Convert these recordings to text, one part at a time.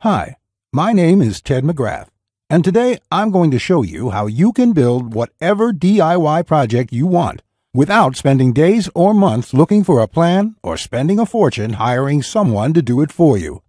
Hi, my name is Ted McGrath, and today I'm going to show you how you can build whatever DIY project you want without spending days or months looking for a plan or spending a fortune hiring someone to do it for you.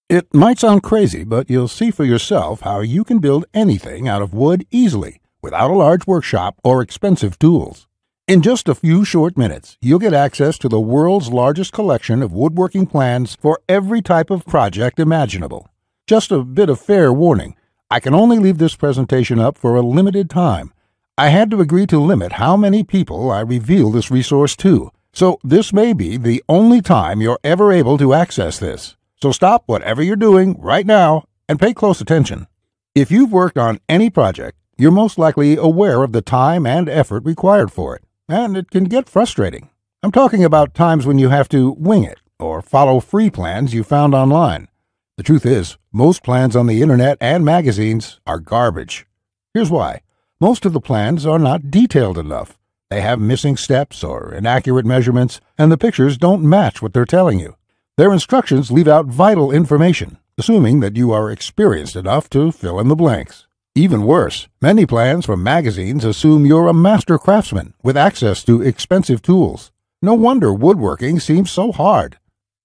It might sound crazy, but you'll see for yourself how you can build anything out of wood easily without a large workshop or expensive tools. In just a few short minutes, you'll get access to the world's largest collection of woodworking plans for every type of project imaginable. Just a bit of fair warning, I can only leave this presentation up for a limited time. I had to agree to limit how many people I reveal this resource to, so this may be the only time you're ever able to access this. So stop whatever you're doing right now and pay close attention. If you've worked on any project, you're most likely aware of the time and effort required for it, and it can get frustrating. I'm talking about times when you have to wing it or follow free plans you found online. The truth is, most plans on the internet and magazines are garbage. Here's why. Most of the plans are not detailed enough. They have missing steps or inaccurate measurements, and the pictures don't match what they're telling you. Their instructions leave out vital information, assuming that you are experienced enough to fill in the blanks. Even worse, many plans from magazines assume you're a master craftsman with access to expensive tools. No wonder woodworking seems so hard.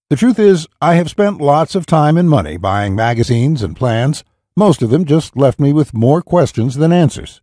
The truth is, I have spent lots of time and money buying magazines and plans. Most of them just left me with more questions than answers.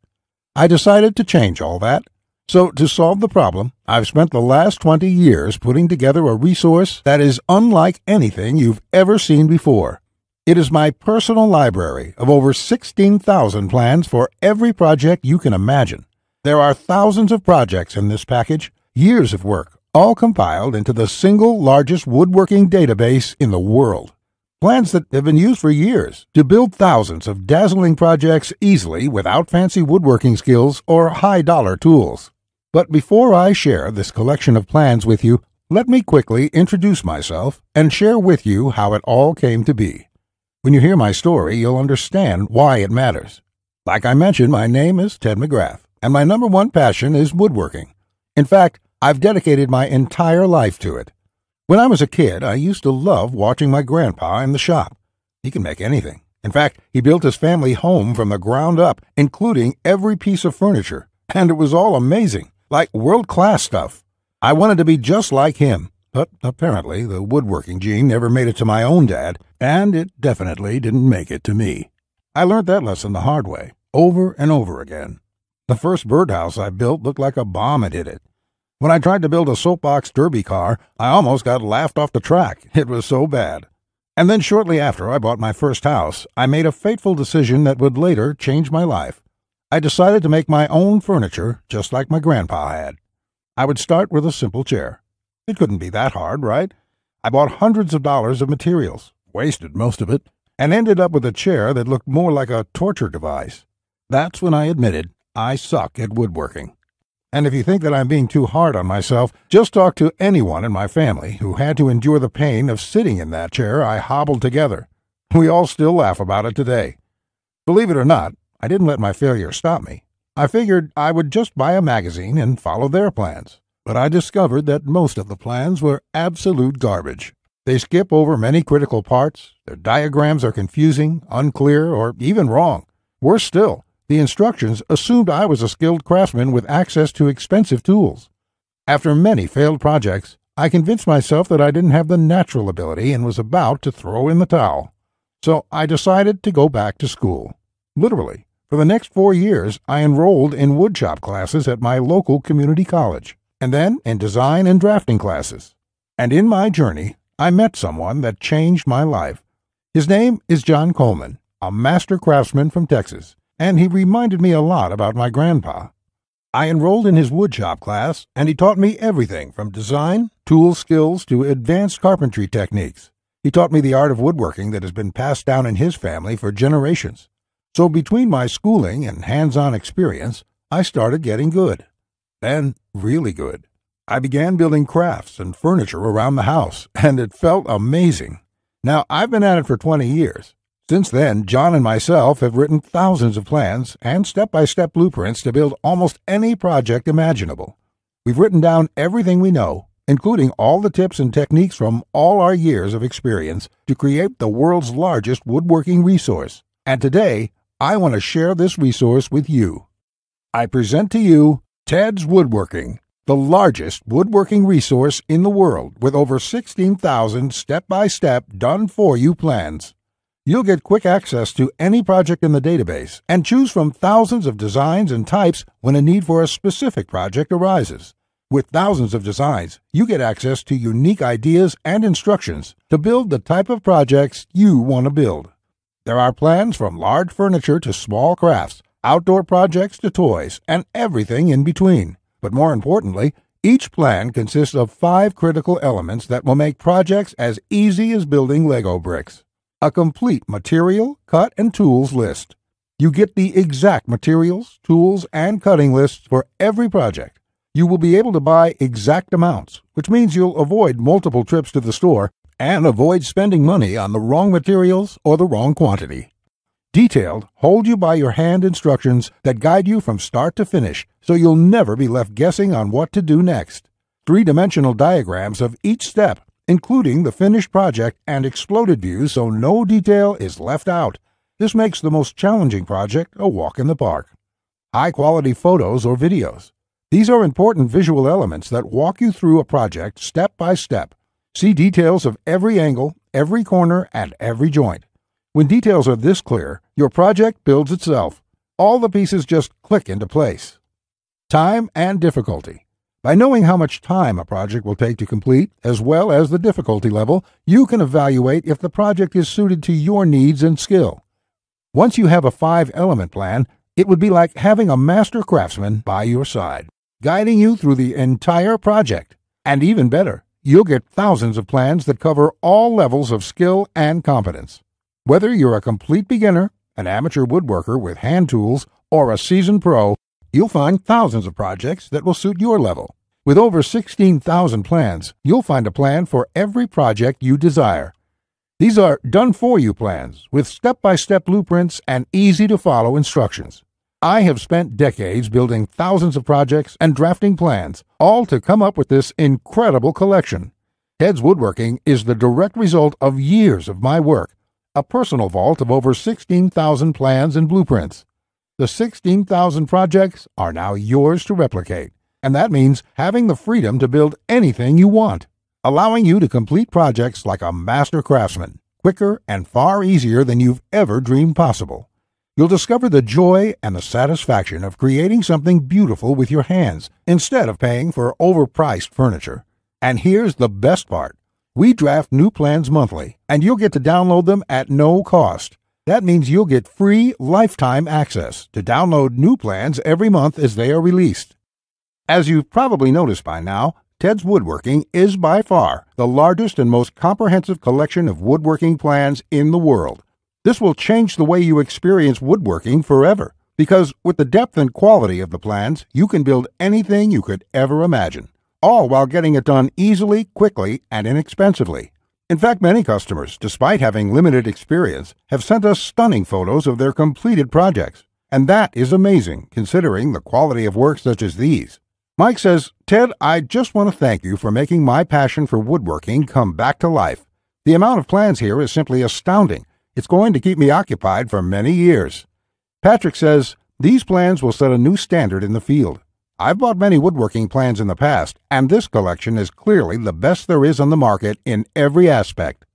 I decided to change all that. So to solve the problem, I've spent the last 20 years putting together a resource that is unlike anything you've ever seen before. It is my personal library of over 16,000 plans for every project you can imagine. There are thousands of projects in this package, years of work, all compiled into the single largest woodworking database in the world. Plans that have been used for years to build thousands of dazzling projects easily without fancy woodworking skills or high-dollar tools. But before I share this collection of plans with you, let me quickly introduce myself and share with you how it all came to be. When you hear my story, you'll understand why it matters. Like I mentioned, my name is Ted McGrath, and my number one passion is woodworking. In fact, I've dedicated my entire life to it. When I was a kid, I used to love watching my grandpa in the shop. He can make anything. In fact, he built his family home from the ground up, including every piece of furniture, and it was all amazing, like world-class stuff. I wanted to be just like him, but apparently the woodworking gene never made it to my own dad, and it definitely didn't make it to me. I learned that lesson the hard way, over and over again. The first birdhouse I built looked like a bomb had hit it. When I tried to build a soapbox derby car, I almost got laughed off the track. It was so bad. And then shortly after I bought my first house, I made a fateful decision that would later change my life. I decided to make my own furniture just like my grandpa had. I would start with a simple chair. It couldn't be that hard, right? I bought hundreds of dollars of materials, wasted most of it, and ended up with a chair that looked more like a torture device. That's when I admitted I suck at woodworking. And if you think that I'm being too hard on myself, just talk to anyone in my family who had to endure the pain of sitting in that chair I hobbled together. We all still laugh about it today. Believe it or not, I didn't let my failure stop me. I figured I would just buy a magazine and follow their plans. But I discovered that most of the plans were absolute garbage. They skip over many critical parts, their diagrams are confusing, unclear, or even wrong. Worse still, the instructions assumed I was a skilled craftsman with access to expensive tools. After many failed projects, I convinced myself that I didn't have the natural ability and was about to throw in the towel. So I decided to go back to school. Literally, for the next 4 years, I enrolled in woodshop classes at my local community college, and then in design and drafting classes. And in my journey, I met someone that changed my life. His name is John Coleman, a master craftsman from Texas, and he reminded me a lot about my grandpa. I enrolled in his woodshop class, and he taught me everything from design, tool skills, to advanced carpentry techniques. He taught me the art of woodworking that has been passed down in his family for generations. So between my schooling and hands-on experience, I started getting good. Then, really good. I began building crafts and furniture around the house, and it felt amazing. Now, I've been at it for 20 years. Since then, John and myself have written thousands of plans and step-by-step blueprints to build almost any project imaginable. We've written down everything we know, including all the tips and techniques from all our years of experience to create the world's largest woodworking resource. And today, I want to share this resource with you. I present to you Ted's Woodworking, the largest woodworking resource in the world with over 16,000 step-by-step done-for-you plans. You'll get quick access to any project in the database and choose from thousands of designs and types when a need for a specific project arises. With thousands of designs, you get access to unique ideas and instructions to build the type of projects you want to build. There are plans from large furniture to small crafts, outdoor projects to toys, and everything in between. But more importantly, each plan consists of 5 critical elements that will make projects as easy as building Lego bricks. A complete material, cut, and tools list. You get the exact materials, tools, and cutting lists for every project. You will be able to buy exact amounts, which means you'll avoid multiple trips to the store and avoid spending money on the wrong materials or the wrong quantity. Detailed, hold-you-by-your-hand instructions that guide you from start to finish, so you'll never be left guessing on what to do next. 3-dimensional diagrams of each step, including the finished project and exploded views so no detail is left out. This makes the most challenging project a walk in the park. High-quality photos or videos. These are important visual elements that walk you through a project step by step. See details of every angle, every corner, and every joint. When details are this clear, your project builds itself. All the pieces just click into place. Time and difficulty. By knowing how much time a project will take to complete, as well as the difficulty level, you can evaluate if the project is suited to your needs and skill. Once you have a 5-element plan, it would be like having a master craftsman by your side, guiding you through the entire project. And even better, you'll get thousands of plans that cover all levels of skill and competence. Whether you're a complete beginner, an amateur woodworker with hand tools, or a seasoned pro, you'll find thousands of projects that will suit your level. With over 16,000 plans, you'll find a plan for every project you desire. These are done-for-you plans with step-by-step blueprints and easy-to-follow instructions. I have spent decades building thousands of projects and drafting plans, all to come up with this incredible collection. Ted's Woodworking is the direct result of years of my work, a personal vault of over 16,000 plans and blueprints. The 16,000 projects are now yours to replicate, and that means having the freedom to build anything you want, allowing you to complete projects like a master craftsman, quicker and far easier than you've ever dreamed possible. You'll discover the joy and the satisfaction of creating something beautiful with your hands instead of paying for overpriced furniture. And here's the best part. We draft new plans monthly, and you'll get to download them at no cost. That means you'll get free lifetime access to download new plans every month as they are released. As you've probably noticed by now, Ted's Woodworking is by far the largest and most comprehensive collection of woodworking plans in the world. This will change the way you experience woodworking forever, because with the depth and quality of the plans, you can build anything you could ever imagine, all while getting it done easily, quickly, and inexpensively. In fact, many customers, despite having limited experience, have sent us stunning photos of their completed projects, and that is amazing considering the quality of work such as these. Mike says, "Ted, I just want to thank you for making my passion for woodworking come back to life. The amount of plans here is simply astounding. It's going to keep me occupied for many years." Patrick says, "These plans will set a new standard in the field. I've bought many woodworking plans in the past, and this collection is clearly the best there is on the market in every aspect."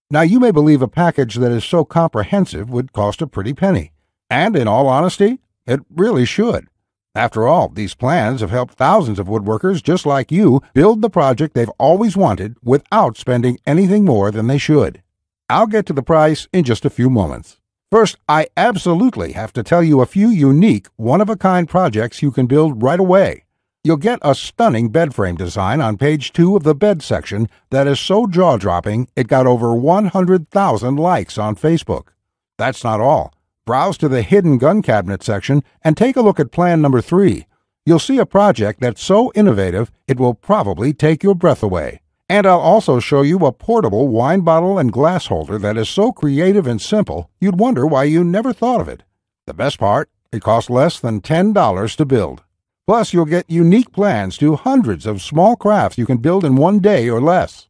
Now, you may believe a package that is so comprehensive would cost a pretty penny. And in all honesty, it really should. After all, these plans have helped thousands of woodworkers just like you build the project they've always wanted without spending anything more than they should. I'll get to the price in just a few moments. First, I absolutely have to tell you a few unique, one-of-a-kind projects you can build right away. You'll get a stunning bed frame design on page 2 of the bed section that is so jaw-dropping it got over 100,000 likes on Facebook. That's not all. Browse to the hidden gun cabinet section and take a look at plan number 3. You'll see a project that's so innovative it will probably take your breath away. And I'll also show you a portable wine bottle and glass holder that is so creative and simple, you'd wonder why you never thought of it. The best part, it costs less than $10 to build. Plus, you'll get unique plans to hundreds of small crafts you can build in one day or less.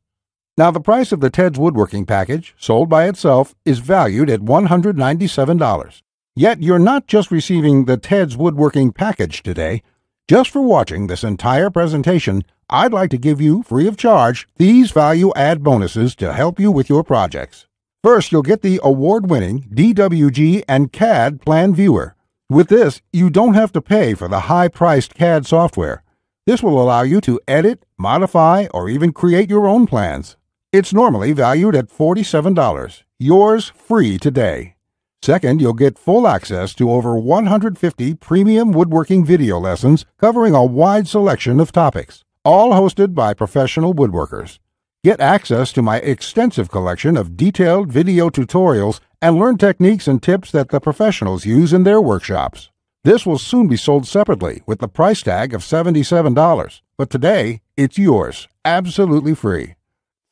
Now, the price of the Ted's Woodworking package, sold by itself, is valued at $197. Yet, you're not just receiving the Ted's Woodworking package today. Just for watching this entire presentation, I'd like to give you, free of charge, these value-add bonuses to help you with your projects. First, you'll get the award-winning DWG and CAD Plan Viewer. With this, you don't have to pay for the high-priced CAD software. This will allow you to edit, modify, or even create your own plans. It's normally valued at $47. Yours free today. Second, you'll get full access to over 150 premium woodworking video lessons covering a wide selection of topics, all hosted by professional woodworkers. Get access to my extensive collection of detailed video tutorials and learn techniques and tips that the professionals use in their workshops. This will soon be sold separately with the price tag of $77, but today it's yours, absolutely free.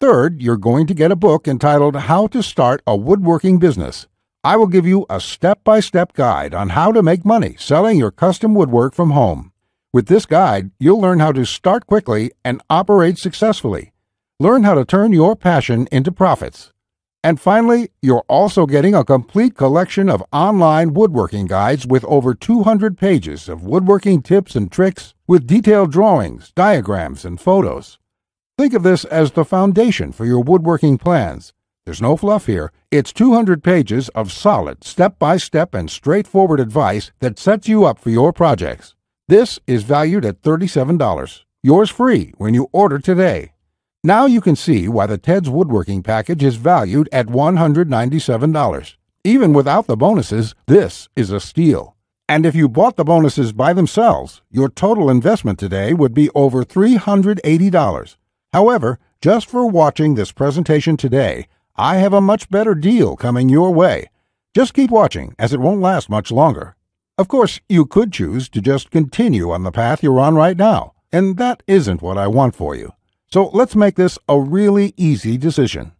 Third, you're going to get a book entitled How to Start a Woodworking Business. I will give you a step-by-step guide on how to make money selling your custom woodwork from home. With this guide, you'll learn how to start quickly and operate successfully. Learn how to turn your passion into profits. And finally, you're also getting a complete collection of online woodworking guides with over 200 pages of woodworking tips and tricks with detailed drawings, diagrams, and photos. Think of this as the foundation for your woodworking plans. There's no fluff here. It's 200 pages of solid, step-by-step and straightforward advice that sets you up for your projects. This is valued at $37. Yours free when you order today. Now you can see why the Ted's Woodworking package is valued at $197. Even without the bonuses, this is a steal. And if you bought the bonuses by themselves, your total investment today would be over $380. However, just for watching this presentation today, I have a much better deal coming your way. Just keep watching, as it won't last much longer. Of course, you could choose to just continue on the path you're on right now, and that isn't what I want for you. So let's make this a really easy decision.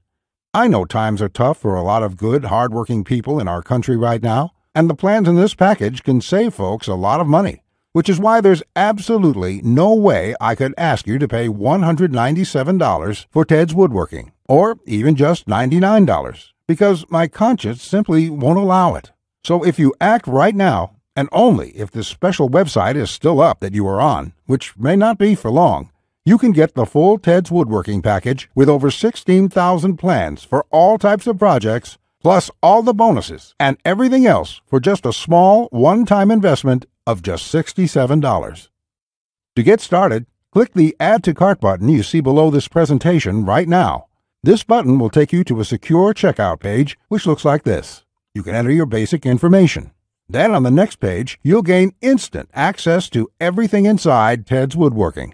I know times are tough for a lot of good, hard-working people in our country right now, and the plans in this package can save folks a lot of money, which is why there's absolutely no way I could ask you to pay $197 for Ted's Woodworking, or even just $99, because my conscience simply won't allow it. So if you act right now, and only if this special website is still up that you are on, which may not be for long, you can get the full Ted's Woodworking package with over 16,000 plans for all types of projects, plus all the bonuses and everything else for just a small one-time investment of just $67. To get started, click the Add to Cart button you see below this presentation right now. This button will take you to a secure checkout page, which looks like this. You can enter your basic information. Then on the next page, you'll gain instant access to everything inside Ted's Woodworking.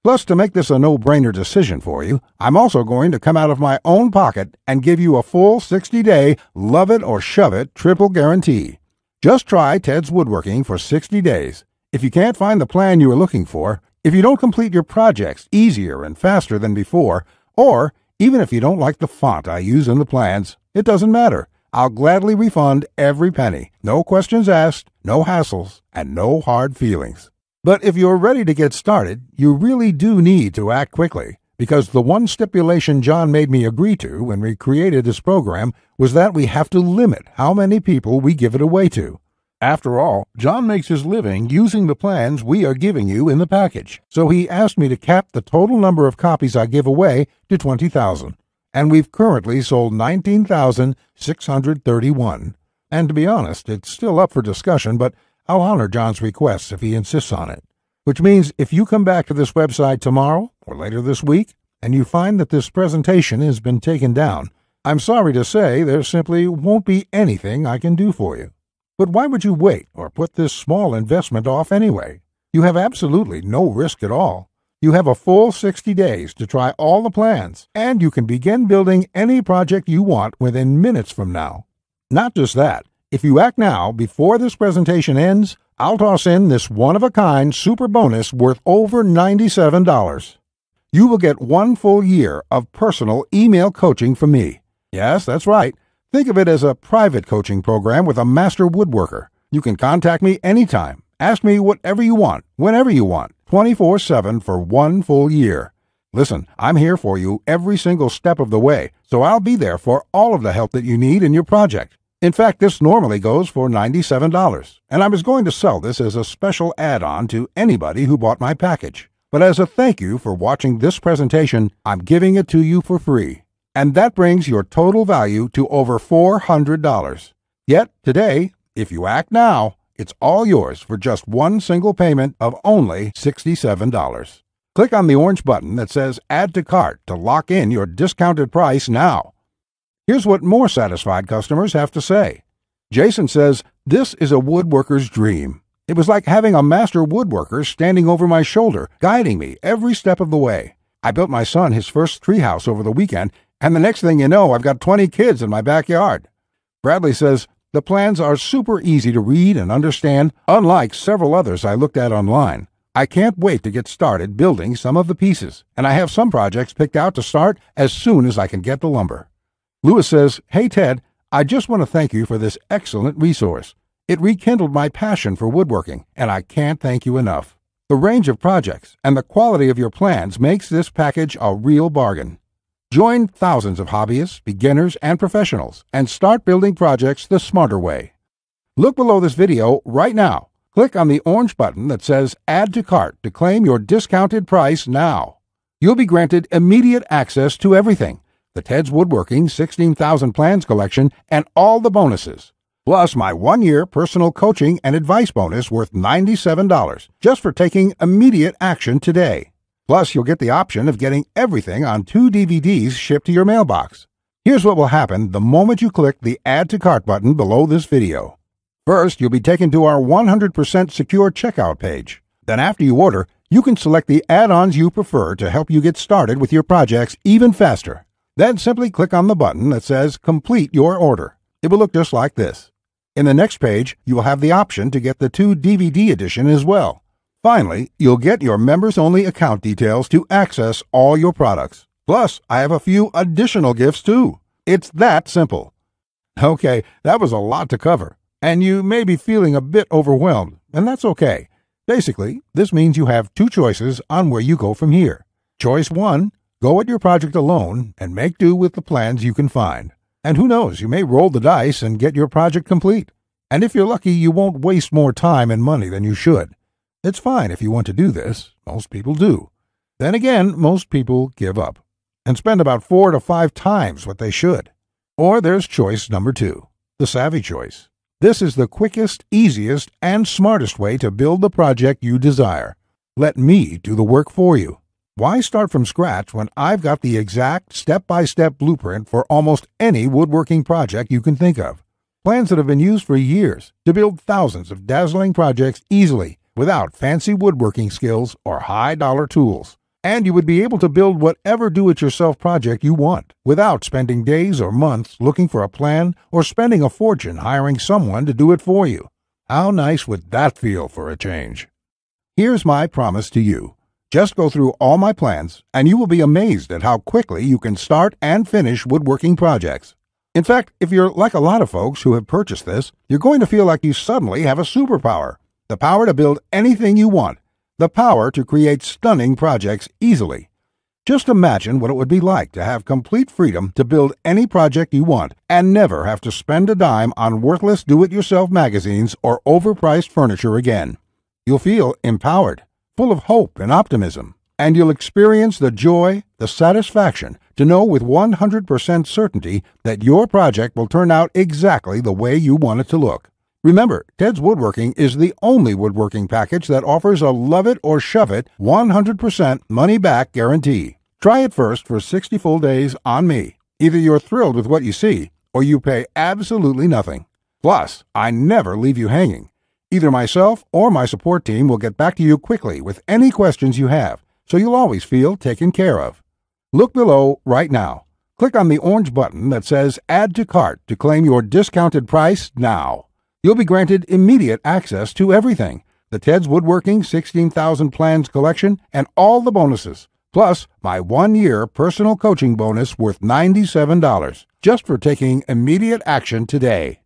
Plus, to make this a no-brainer decision for you, I'm also going to come out of my own pocket and give you a full 60-day love it or shove it triple guarantee. Just try Ted's Woodworking for 60 days. If you can't find the plan you are looking for, if you don't complete your projects easier and faster than before, or even if you don't like the font I use in the plans, it doesn't matter. I'll gladly refund every penny. No questions asked, no hassles, and no hard feelings. But if you're ready to get started, you really do need to act quickly, because the one stipulation John made me agree to when we created this program was that we have to limit how many people we give it away to. After all, John makes his living using the plans we are giving you in the package, so he asked me to cap the total number of copies I give away to 20,000. And we've currently sold 19,631. And to be honest, it's still up for discussion, but I'll honor John's request if he insists on it. Which means if you come back to this website tomorrow or later this week, and you find that this presentation has been taken down, I'm sorry to say there simply won't be anything I can do for you. But why would you wait or put this small investment off anyway? You have absolutely no risk at all. You have a full 60 days to try all the plans, and you can begin building any project you want within minutes from now. Not just that, if you act now before this presentation ends, I'll toss in this one-of-a-kind super bonus worth over $97. You will get 1 full year of personal email coaching from me. Yes, that's right. Think of it as a private coaching program with a master woodworker. You can contact me anytime, Ask me whatever you want, whenever you want, 24/7 for 1 full year. Listen, I'm here for you every single step of the way, so I'll be there for all of the help that you need in your project. In fact, this normally goes for $97, and I was going to sell this as a special add-on to anybody who bought my package. But as a thank you for watching this presentation, I'm giving it to you for free. And that brings your total value to over $400. Yet, today, if you act now, it's all yours for just one single payment of only $67. Click on the orange button that says Add to Cart to lock in your discounted price now. Here's what more satisfied customers have to say. Jason says, "This is a woodworker's dream. It was like having a master woodworker standing over my shoulder, guiding me every step of the way. I built my son his first treehouse over the weekend, and the next thing you know, I've got 20 kids in my backyard." Bradley says, "The plans are super easy to read and understand, unlike several others I looked at online. I can't wait to get started building some of the pieces, and I have some projects picked out to start as soon as I can get the lumber." Lewis says, "Hey Ted, I just want to thank you for this excellent resource. It rekindled my passion for woodworking, and I can't thank you enough. The range of projects and the quality of your plans makes this package a real bargain. Join thousands of hobbyists, beginners, and professionals, and start building projects the smarter way." Look below this video right now. Click on the orange button that says Add to Cart to claim your discounted price now. You'll be granted immediate access to everything: the Ted's Woodworking 16,000 Plans collection and all the bonuses, plus my 1-year personal coaching and advice bonus worth $97 just for taking immediate action today. Plus, you'll get the option of getting everything on 2 DVDs shipped to your mailbox. Here's what will happen the moment you click the Add to Cart button below this video. First, you'll be taken to our 100% secure checkout page. Then after you order, you can select the add-ons you prefer to help you get started with your projects even faster. Then simply click on the button that says Complete Your Order. It will look just like this. In the next page, you will have the option to get the 2 DVD edition as well. Finally, you'll get your members-only account details to access all your products. Plus, I have a few additional gifts too. It's that simple. Okay, that was a lot to cover, and you may be feeling a bit overwhelmed, and that's okay. Basically, this means you have 2 choices on where you go from here. Choice 1, go at your project alone and make do with the plans you can find. And who knows, you may roll the dice and get your project complete. And if you're lucky, you won't waste more time and money than you should. It's fine if you want to do this. Most people do. Then again, most people give up and spend about 4 to 5 times what they should. Or there's choice number 2, the savvy choice. This is the quickest, easiest, and smartest way to build the project you desire. Let me do the work for you. Why start from scratch when I've got the exact step-by-step blueprint for almost any woodworking project you can think of? Plans that have been used for years to build thousands of dazzling projects easily without fancy woodworking skills or high-dollar tools. And you would be able to build whatever do-it-yourself project you want without spending days or months looking for a plan or spending a fortune hiring someone to do it for you. How nice would that feel for a change? Here's my promise to you. Just go through all my plans, and you will be amazed at how quickly you can start and finish woodworking projects. In fact, if you're like a lot of folks who have purchased this, you're going to feel like you suddenly have a superpower. The power to build anything you want. The power to create stunning projects easily. Just imagine what it would be like to have complete freedom to build any project you want and never have to spend a dime on worthless do-it-yourself magazines or overpriced furniture again. You'll feel empowered, full of hope and optimism, and you'll experience the joy, the satisfaction to know with 100% certainty that your project will turn out exactly the way you want it to look. Remember, Ted's Woodworking is the only woodworking package that offers a love it or shove it 100% money-back guarantee. Try it first for 60 full days on me. Either you're thrilled with what you see, or you pay absolutely nothing. Plus, I never leave you hanging. Either myself or my support team will get back to you quickly with any questions you have, so you'll always feel taken care of. Look below right now. Click on the orange button that says Add to Cart to claim your discounted price now. You'll be granted immediate access to everything: the Ted's Woodworking 16,000 Plans collection and all the bonuses, plus my 1-year personal coaching bonus worth $97 just for taking immediate action today.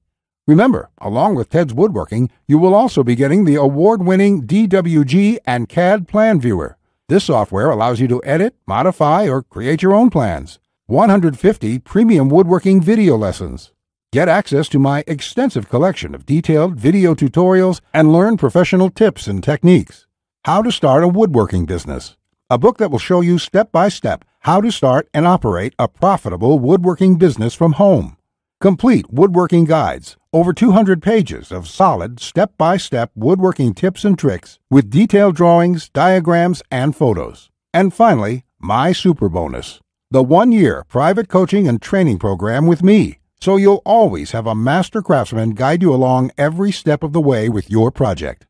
Remember, along with Ted's Woodworking, you will also be getting the award-winning DWG and CAD Plan Viewer. This software allows you to edit, modify, or create your own plans. 150 premium woodworking video lessons. Get access to my extensive collection of detailed video tutorials and learn professional tips and techniques. How to Start a Woodworking Business. A book that will show you step-by-step how to start and operate a profitable woodworking business from home. Complete woodworking guides, over 200 pages of solid step-by-step woodworking tips and tricks with detailed drawings, diagrams, and photos. And finally, my super bonus, the 1-year private coaching and training program with me, so you'll always have a master craftsman guide you along every step of the way with your project.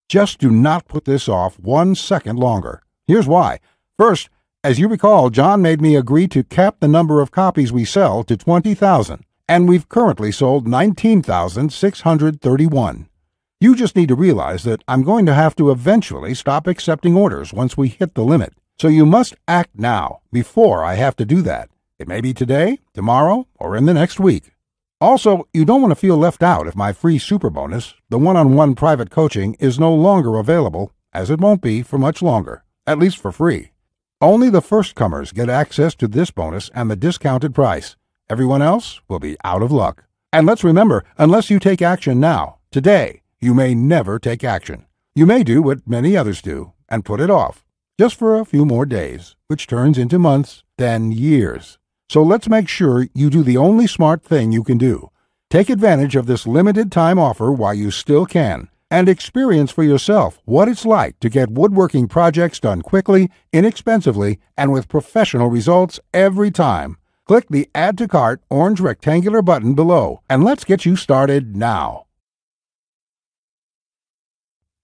Just do not put this off 1 second longer. Here's why. First, as you recall, John made me agree to cap the number of copies we sell to 20,000, and we've currently sold 19,631. You just need to realize that I'm going to have to eventually stop accepting orders once we hit the limit. So you must act now, before I have to do that. It may be today, tomorrow, or in the next week. Also, you don't want to feel left out if my free super bonus, the one-on-one private coaching, is no longer available, as it won't be for much longer, at least for free. Only the first comers get access to this bonus and the discounted price. Everyone else will be out of luck. And let's remember, unless you take action now, today, you may never take action. You may do what many others do and put it off, just for a few more days, which turns into months, then years. So let's make sure you do the only smart thing you can do. Take advantage of this limited time offer while you still can, and experience for yourself what it's like to get woodworking projects done quickly, inexpensively, and with professional results every time. Click the Add to Cart orange rectangular button below, and let's get you started now.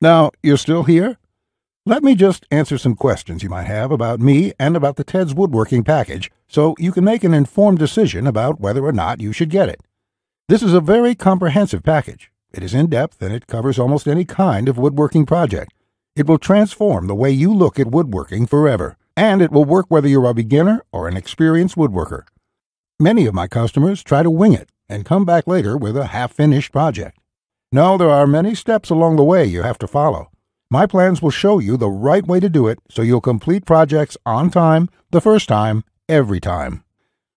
Now, you're still here? Let me just answer some questions you might have about me and about the Ted's Woodworking package, so you can make an informed decision about whether or not you should get it. This is a very comprehensive package. It is in-depth and it covers almost any kind of woodworking project. It will transform the way you look at woodworking forever, and it will work whether you're a beginner or an experienced woodworker. Many of my customers try to wing it and come back later with a half-finished project. No, there are many steps along the way you have to follow. My plans will show you the right way to do it so you'll complete projects on time, the first time, every time.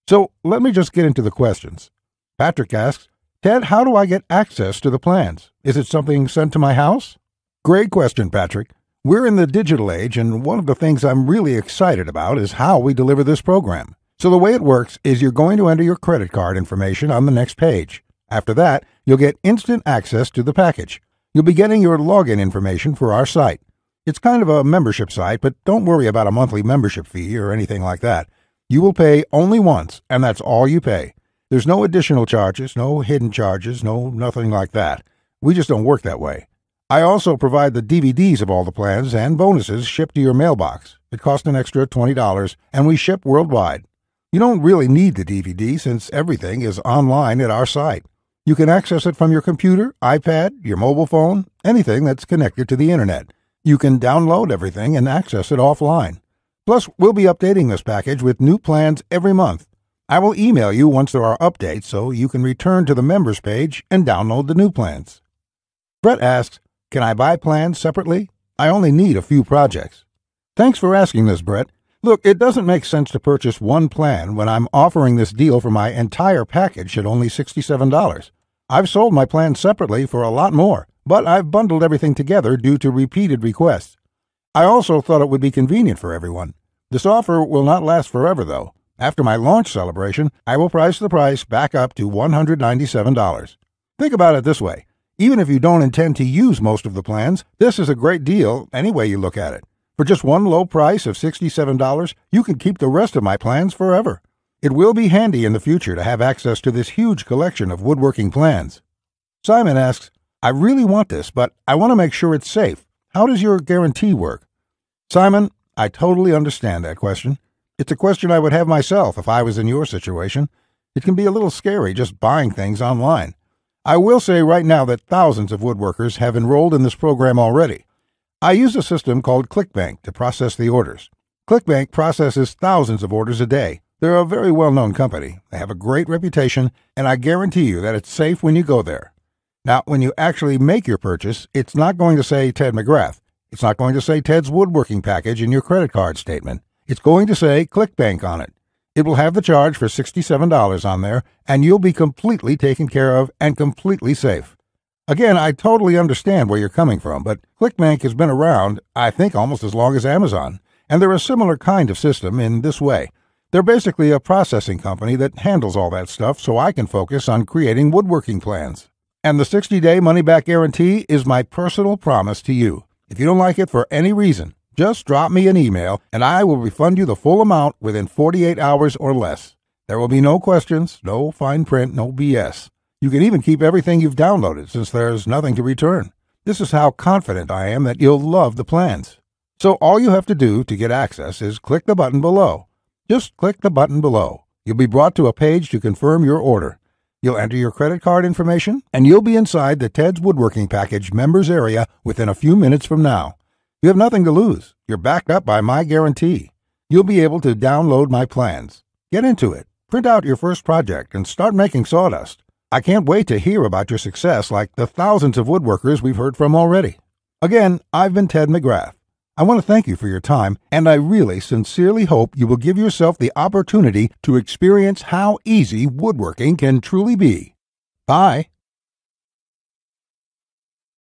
So let me just get into the questions. Patrick asks, Ted, how do I get access to the plans? Is it something sent to my house? Great question, Patrick. We're in the digital age, and one of the things I'm really excited about is how we deliver this program. So the way it works is you're going to enter your credit card information on the next page. After that, you'll get instant access to the package. You'll be getting your login information for our site. It's kind of a membership site, but don't worry about a monthly membership fee or anything like that. You will pay only once, and that's all you pay. There's no additional charges, no hidden charges, nothing like that. We just don't work that way. I also provide the DVDs of all the plans and bonuses shipped to your mailbox. It costs an extra $20, and we ship worldwide. You don't really need the DVD since everything is online at our site. You can access it from your computer, iPad, your mobile phone, anything that's connected to the internet. You can download everything and access it offline. Plus, we'll be updating this package with new plans every month. I will email you once there are updates so you can return to the members page and download the new plans. Brett asks, can I buy plans separately? I only need a few projects. Thanks for asking this, Brett. Look, it doesn't make sense to purchase one plan when I'm offering this deal for my entire package at only $67. I've sold my plans separately for a lot more, but I've bundled everything together due to repeated requests. I also thought it would be convenient for everyone. This offer will not last forever, though. After my launch celebration, I will price the price back up to $197. Think about it this way. Even if you don't intend to use most of the plans, this is a great deal any way you look at it. For just one low price of $67, you can keep the rest of my plans forever. It will be handy in the future to have access to this huge collection of woodworking plans. Simon asks, I really want this, but I want to make sure it's safe. How does your guarantee work? Simon, I totally understand that question. It's a question I would have myself if I was in your situation. It can be a little scary just buying things online. I will say right now that thousands of woodworkers have enrolled in this program already. I use a system called ClickBank to process the orders. ClickBank processes thousands of orders a day. They're a very well-known company. They have a great reputation, and I guarantee you that it's safe when you go there. Now, when you actually make your purchase, it's not going to say Ted McGrath. It's not going to say Ted's Woodworking Package in your credit card statement. It's going to say ClickBank on it. It will have the charge for $67 on there, and you'll be completely taken care of and completely safe. Again, I totally understand where you're coming from, but ClickBank has been around, I think, almost as long as Amazon, and they're a similar kind of system in this way. They're basically a processing company that handles all that stuff so I can focus on creating woodworking plans. And the 60-day money-back guarantee is my personal promise to you. If you don't like it for any reason, just drop me an email and I will refund you the full amount within 48 hours or less. There will be no questions, no fine print, no BS. You can even keep everything you've downloaded since there's nothing to return. This is how confident I am that you'll love the plans. So all you have to do to get access is click the button below. Just click the button below. You'll be brought to a page to confirm your order. You'll enter your credit card information, and you'll be inside the Ted's Woodworking Package members area within a few minutes from now. You have nothing to lose. You're backed up by my guarantee. You'll be able to download my plans. Get into it. Print out your first project and start making sawdust. I can't wait to hear about your success like the thousands of woodworkers we've heard from already. Again, I've been Ted McGrath. I want to thank you for your time, and I really sincerely hope you will give yourself the opportunity to experience how easy woodworking can truly be. Bye.